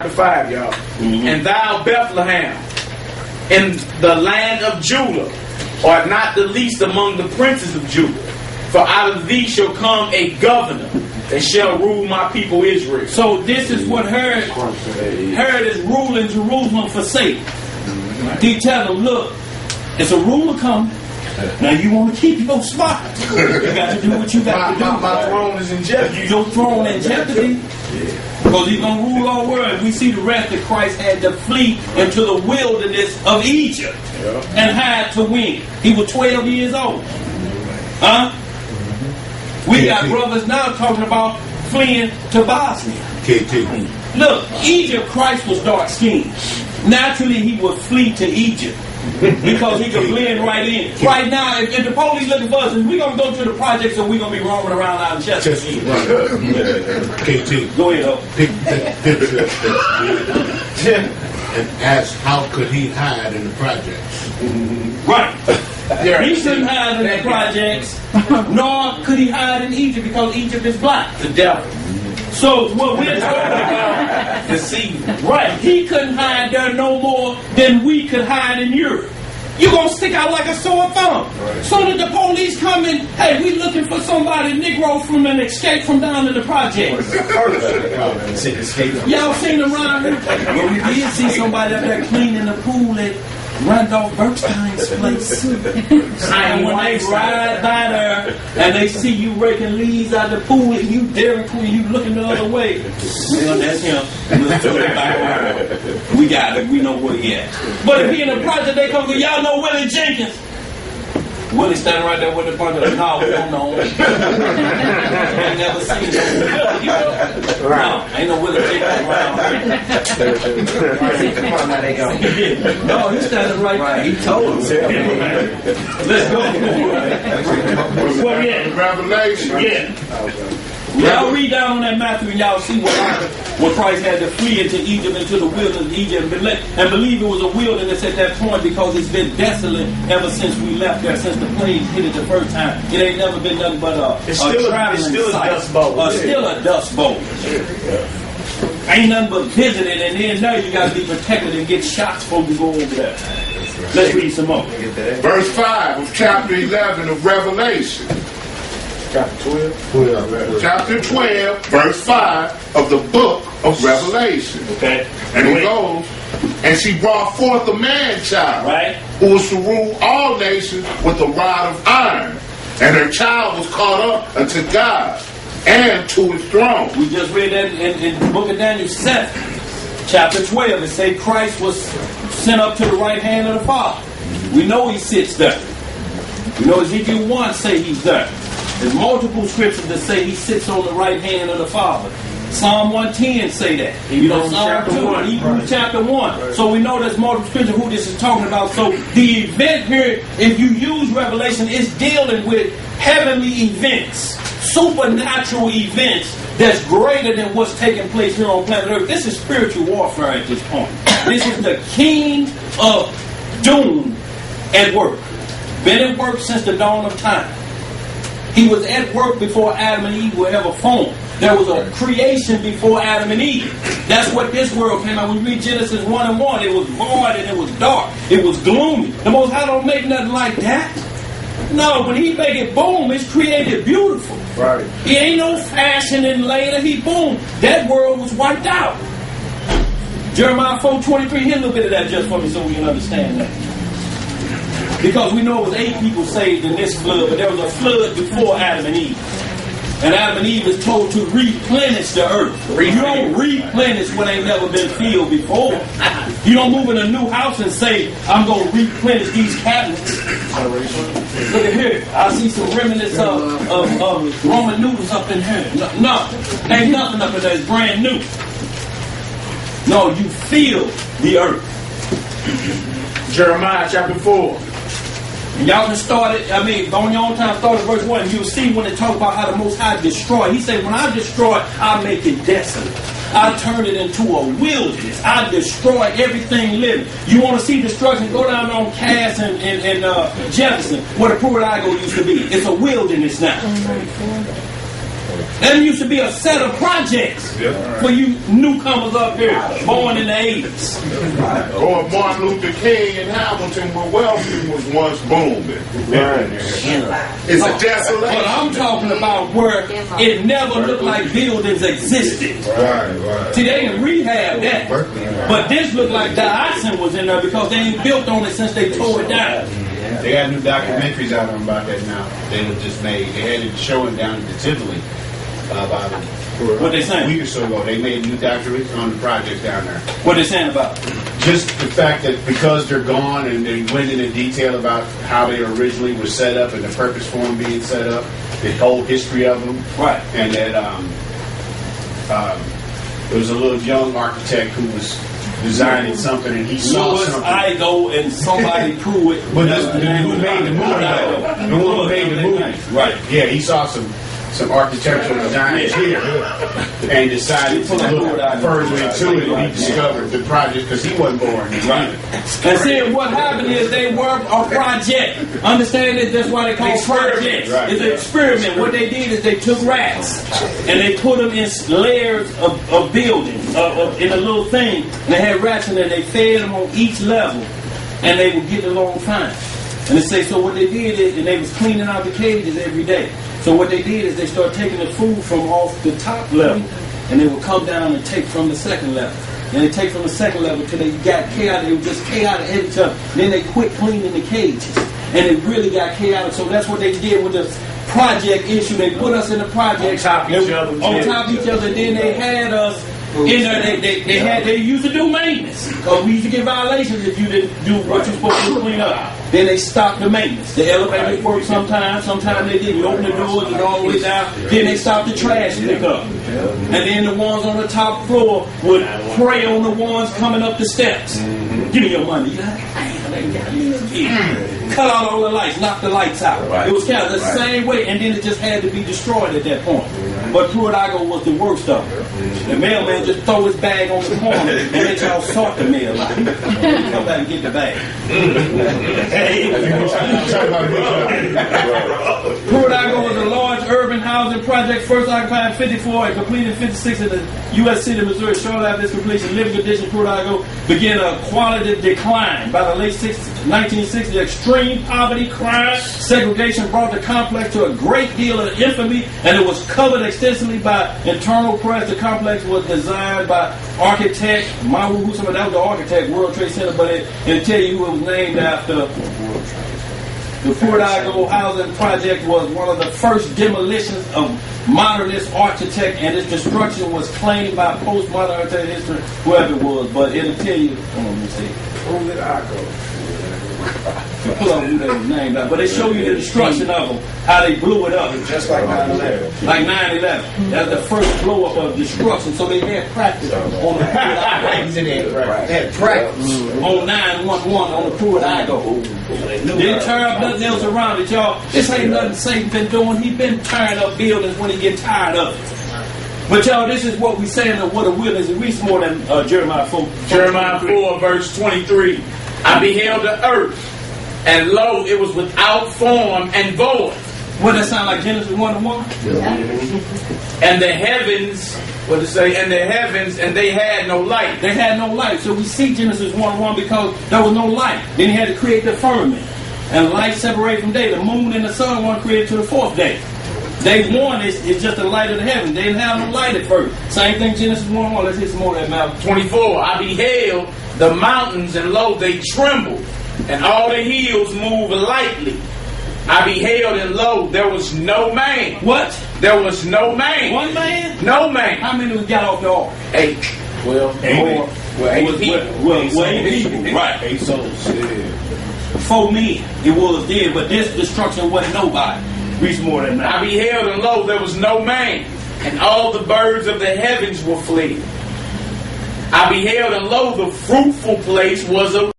5, y'all. And thou, Bethlehem, in the land of Judah, art not the least among the princes of Judah. For out of thee shall come a governor that shall rule my people Israel. So this is what Herod is ruling Jerusalem for Satan. He tell them, look, it's a ruler coming. Now you want to keep your spot. You got to do what you got to do. My throne is in jeopardy. Your throne in jeopardy. Because he's going to rule our world. We see the rest that Christ had to flee into the wilderness of Egypt and had to win. He was 12 years old. Huh? We got brothers now talking about fleeing to Bosnia. Look, Egypt, Christ was dark-skinned. Naturally, he would flee to Egypt because he could blend right in. Right now, if the police looking for us, we're going to go to the project, so we're going to be roaming around out in Chester. KT. Go ahead, Hope. Pick that picture and ask how could he hide in the projects? Right. He couldn't hide in the projects, nor could he hide in Egypt because Egypt is black. The devil. So what we're talking about, Deceiving. right? He couldn't hide there no more than we could hide in Europe. You're going to stick out like a sore thumb. Right. So that the police come in, hey, we looking for somebody, Negro, from an escape from down in the projects. Y'all seen around here? Well, we did see somebody up there cleaning the pool at Randolph Bergstein's place. And when they ride by there and they see you raking leaves out the pool and you daring pool and you looking the other way, well, that's him. We'll throw it back around. We got it. We know where he at. But if he in the project, they come to y'all know Willie Jenkins. Willie standing right there with the bunch of no, we don't know him. Ain't never seen him. No, ain't no Willie Jenkins around. No, he's standing right there. He told him. Let's go. Well, yeah. Revelation. Yeah. Y'all read down on that Matthew and y'all see what Christ had to flee into Egypt, into the wilderness of Egypt, and believe it was a wilderness at that point because it's been desolate ever since we left there, since the plague hit it the first time. It ain't never been nothing but a traveling site. Dust bowl. Still a dust bowl. Ain't nothing but visiting, and then now you got to be protected and get shots before you go over there. Let's read some more. Verse 5 of chapter 11 of Revelation. Chapter 12. Chapter 12, verse 5 of the book of Revelation. Okay. And it goes, and she brought forth a man-child, right, who was to rule all nations with a rod of iron. And her child was caught up unto God and to his throne. We just read that in the book of Daniel 7, chapter 12. It says Christ was sent up to the right hand of the Father. We know he sits there. We know Ezekiel 1 say he's there. There's multiple scriptures that say he sits on the right hand of the Father. Psalm 110 say that. Psalm chapter 2, 1. Hebrews chapter 1. Right. So we know there's multiple scriptures who this is talking about. So the event here, if you use Revelation, is dealing with heavenly events, supernatural events that's greater than what's taking place here on planet Earth. This is spiritual warfare at this point. This is the king of doom at work. Been at work since the dawn of time. He was at work before Adam and Eve were ever formed. There was a creation before Adam and Eve. That's what this world came out. We read Genesis 1 and 1. It was void and it was dark. It was gloomy. The Most High don't make nothing like that. No, when he make it boom, it's created beautiful. Right. He ain't no fashion and later. He boom. That world was wiped out. Jeremiah 4:23. Hit a little bit of that just for me so we can understand that. Because we know it was 8 people saved in this flood, but there was a flood before Adam and Eve. And Adam and Eve is told to replenish the earth. You don't replenish what ain't never been filled before. You don't move in a new house and say, I'm going to replenish these cabinets. Look at here. I see some remnants of Roman noodles up in here. No, ain't nothing up in there. It's brand new. No, you fill the earth. Jeremiah chapter 4. Y'all can start it, on your own time, start at verse 1. You'll see when they talk about how the Most High destroy. He said, when I destroy, I make it desolate. I turn it into a wilderness. I destroy everything living. You want to see destruction? Go down on Cass and Jefferson, where the Pruitt-Igoe used to be. It's a wilderness now. There used to be a set of projects for you newcomers up here, born in the 80s. Or Martin Luther King in Hamilton, where Wellfleet was once booming. It's a desolation. But I'm talking about where it never looked like buildings existed. Right. See, they didn't rehab that. But this looked like dioxin was in there because they ain't built on it since they tore it down. They got new documentaries out about that now. They were just made. They had it showing down at the Tivoli about What they saying? a week or so ago. They made new documentaries on the project down there. What they saying about? Just the fact that because they're gone and they went into detail about how they originally were set up and the purpose for them being set up, the whole history of them. Right. And that there was a little young architect who was designing something and he saw Louis something. Igoe and somebody Pruitt. But the who made the movie, the one who made the movie, Right. Yeah, he saw some architectural designs here and decided to look further into it, and he discovered the project because he wasn't born. Right. And see, what happened is they were a project. Understand it? That's why they call projects. Right. It's an experiment. What they did is they took rats and they put them in layers of buildings, in a little thing. And they had rats in there. They fed them on each level, and they would get along fine. And they say, so what they did is, and they was cleaning out the cages every day. So what they did is they started taking the food from off the top level, and they would come down and take from the second level. And they take from the second level till they got chaotic. It was just chaotic every time. Then they quit cleaning the cages, and it really got chaotic. So that's what they did with the project issue. They put us in the project On top of each other. On top of each other. And then they had us in there. They used to do maintenance because we used to get violations if you didn't do what you're supposed to clean up. Then they stopped the maintenance. The elevators worked sometimes they didn't. You open the doors and all the way down. Then they stopped the trash pickup. And then the ones on the top floor would prey on the ones coming up the steps. Give me your money. You're like, cut out all the lights, knock the lights out. It was kind of the same way, and then it just had to be destroyed at that point. But Pruitt Igoe was the worst of it. The mailman just throw his bag on the corner and let y'all sort the mail out. Come back and get the bag. Pruitt Igoe was a large urban housing project first occupied in 54 and completed in 56 in the U.S. city of Missouri. Shortly after its completion, living conditions Pruitt Igoe began a qualitative decline. By the late 1960s, extreme poverty, crime, segregation brought the complex to a great deal of infamy, and it was covered extensively by internal press. The complex was designed by architect Mahu Hussain. That was the architect, World Trade Center, but it'll tell you who it was named after. The Pruitt Igoe housing project was one of the first demolitions of modernist architect, and its destruction was claimed by postmodern architect history, whoever it was. But it'll tell you, let me see. Pruitt Igoe. You pull up who they was named after. But they show you the destruction of them, how they blew it up. Just like 9/11. Like 9/11. That's the first blow up of destruction. So they had practice on the Pruitt Igoe. They had practice. On 9/11 on the Pruitt Igoe. Didn't tear up nothing else around it, y'all. This ain't nothing Satan been doing. He been tearing up buildings when he get tired of it. But y'all, this is what we saying of what a wilderness is. We more than Jeremiah 4. Jeremiah 4, verse 23. I beheld the earth, and lo, it was without form and void. What that sound like, Genesis 1:1? And the heavens, what did it say? And the heavens, and they had no light. They had no light. So we see Genesis 1:1 because there was no light. Then he had to create the firmament. And light separated from day. The moon and the sun weren't created to the fourth day. Day one is just the light of the heaven. They didn't have no light at first. Same thing, Genesis 1:1. Let's hit some more of that mouth. 24. I beheld the mountains, and lo, they trembled, and all the hills moved lightly. I beheld, and lo, there was no man. What? There was no man. One man? No man. How many we got off the ark? 8. Well, more. Well, 8 people. Well, 8 people. Right. 8 souls. Yeah. 4 men. It was then, but this destruction wasn't nobody. Reach more than that. I beheld, and lo, there was no man, and all the birds of the heavens were fled. I beheld, and lo, the fruitful place was a